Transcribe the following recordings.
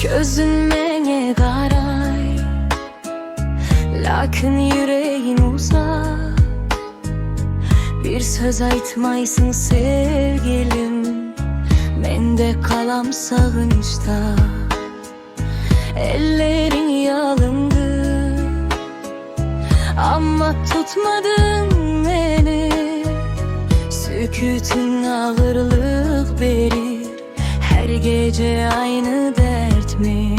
Gözün mene qaray, lakin yüreğin uzak. Bir söz aytmaysın sevgilim, mende kalam sağınçta. Ellerin yalındı, ama tutmadın beni. Sükutun ağırlık verir, her gece aynı dert mi?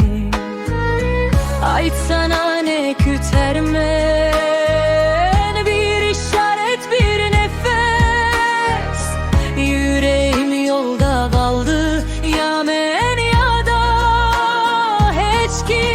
Aytsana ne kütermen, bir işaret, bir nefes. Yüreğim yolda kaldı, ya men ya da hiç kim.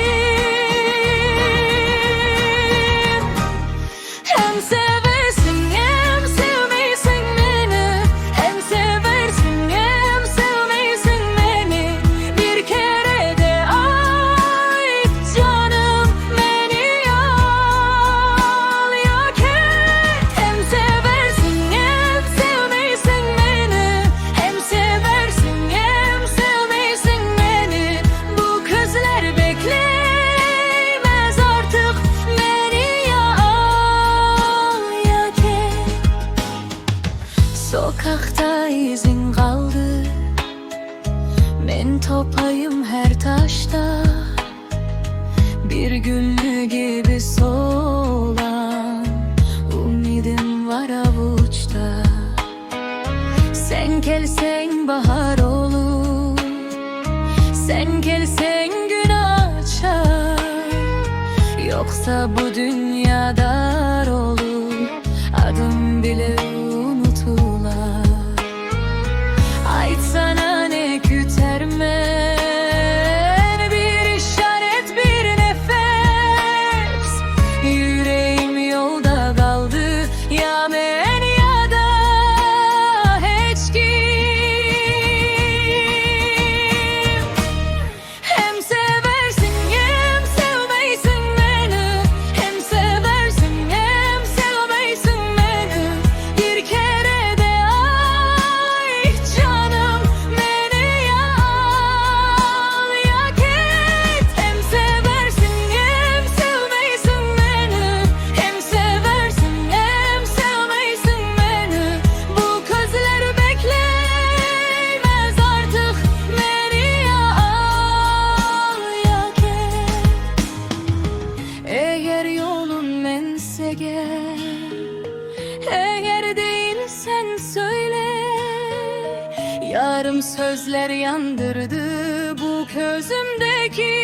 Hem seversin hem sevmeysin beni, hem seversin hem sevmeysin beni. Bir kere de ay canım beni al ya ket. Hem seversin hem sevmeysin beni, hem seversin hem sevmeysin beni. Bu közler bekleyemez artık beni ya al ya ket. Sokakta izin kaldı, men toplayım her taşta. Bir güllü gibi solan umidim var avuçta. Sen gelsen bahar olur, sen gelsen gün açar. Yoksa bu dünya dar olur, adım bile unutular. Aytsana ne kütermen, bir işaret, bir nefes. Yüreğim yolda kaldı, ya men ya da hiç kim. Hem seversin hem sevmeysin beni, hem seversin hem sevmeysin beni. Bir kere de ay canım beni ya al ya ket. Hem seversin hem sevmeysin beni, hem seversin hem sevmeysin beni. Bu közler bekleyemez artık beni ya al ya ket. Eğer yolun mense gel, eğer değilsen söyle. Yarım sözler yandırdı bu közümdeki